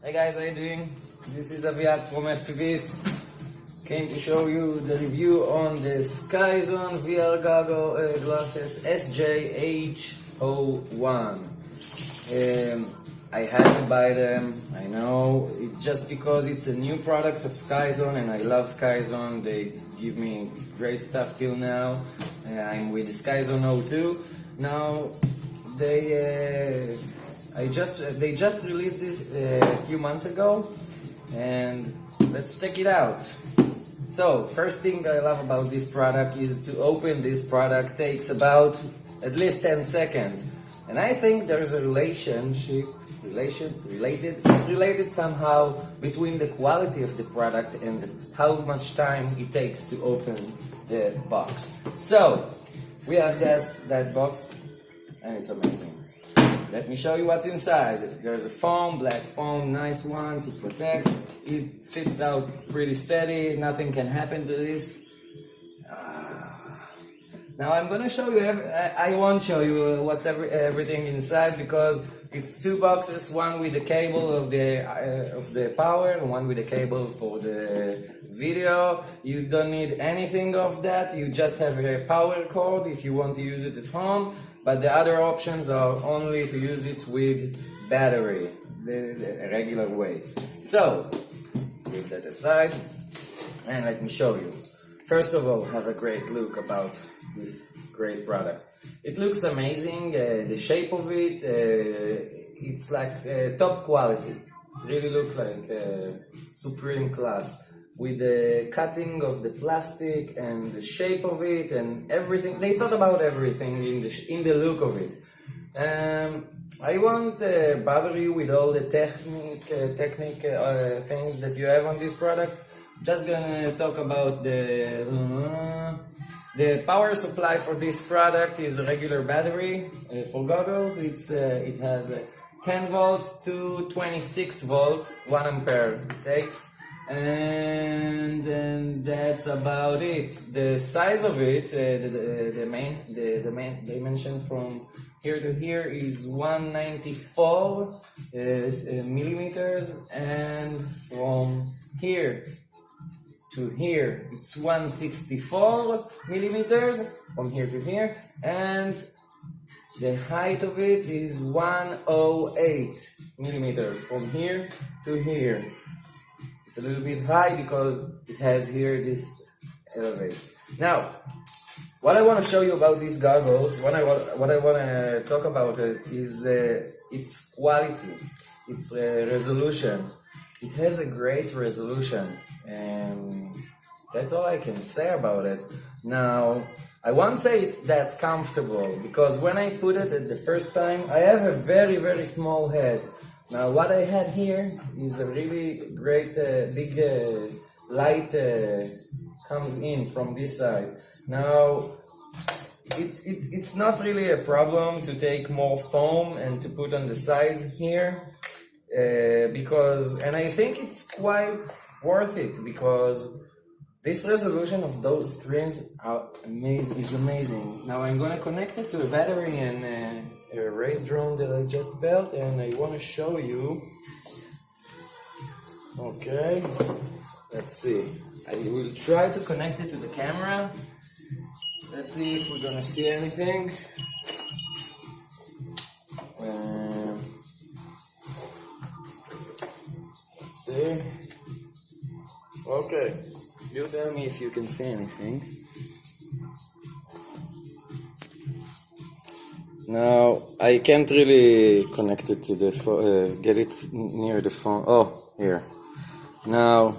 Hey guys, how you doing? This is Aviat from FPVist. Came to show you the review on the Skyzone VR glasses SJ-H01. I had to buy them, I know, it's just because it's a new product of Skyzone and I love Skyzone. They give me great stuff till now. I'm with the Skyzone 02. Now, they just released this a few months ago, and let's check it out. So, first thing I love about this product is to open this product takes about at least 10 seconds. And I think there's a it's related somehow between the quality of the product and how much time it takes to open the box. So, we have that box, and it's amazing. Let me show you what's inside. There's a foam, black foam, nice one to protect. It sits out pretty steady, nothing can happen to this. Now I'm gonna show you, I won't show you what's everything inside because it's two boxes, one with the cable of the power and one with the cable for the video. You don't need anything of that, you just have a power cord if you want to use it at home, but the other options are only to use it with battery, the regular way. So, leave that aside and let me show you. First of all, have a great look about this great product. It looks amazing, the shape of it, it's like top quality. Really look like supreme class. With the cutting of the plastic and the shape of it and everything. They thought about everything in the look of it. I won't bother you with all the technique things that you have on this product. Just gonna talk about the power supply for this product is a regular battery. For goggles, it has 10 volts to 26 volt, 1 ampere it takes. And then that's about it. The size of it, the main dimension from here to here is 194 millimeters, and from here to here it's 164 millimeters from here to here, and the height of it is 108 millimeters from here to here. It's a little bit high because it has here this elevate. Now, what I want to show you about these goggles, what I want to talk about is its quality, its resolution. It has a great resolution, and that's all I can say about it. Now, I won't say it's that comfortable because when I put it at the first time, I have a very, very small head. Now what I had here is a really great big light comes in from this side. Now it's not really a problem to take more foam and to put on the sides here and I think it's quite worth it because this resolution of those screens is amazing. Now I'm gonna connect it to a battery and a race drone that I just built, and I want to show you. Okay, let's see. I will try to connect it to the camera. Let's see if we're gonna see anything. Let's see. Okay, you tell me if you can see anything. Now, I can't really connect it to the phone, get it near the phone. Oh, here. Now,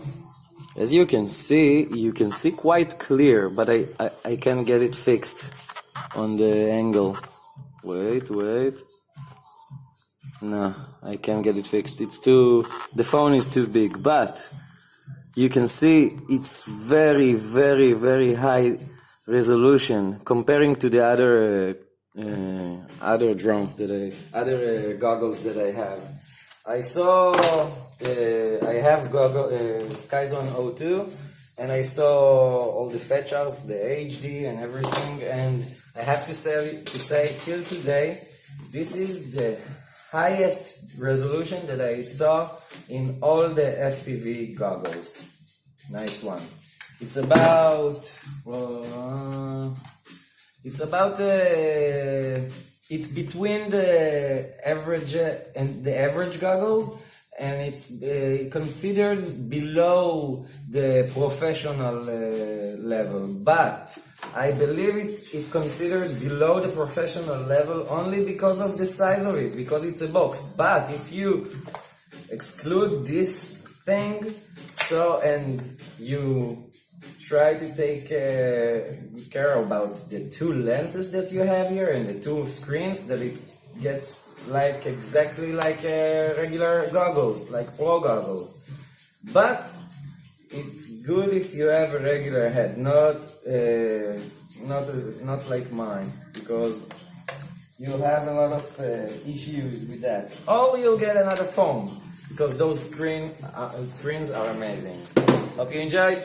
as you can see quite clear, but I can't get it fixed on the angle. Wait. No, I can't get it fixed. The phone is too big, but you can see it's very, very, very high resolution comparing to the other goggles that I have. I have Skyzone 02, and I saw all the features, the HD and everything, and I have to say till today, this is the highest resolution that I saw in all the FPV goggles. Nice one. It's about it's between the average and the average goggles, and it's considered below the professional level. But I believe it's considered below the professional level only because of the size of it, because it's a box. But if you exclude this thing, and you try to take care about the two lenses that you have here and the two screens, that it gets like exactly like regular goggles, like pro goggles. But it's good if you have a regular head, not like mine, because you'll have a lot of issues with that. Or you'll get another phone, because those screens are amazing. Hope you enjoyed.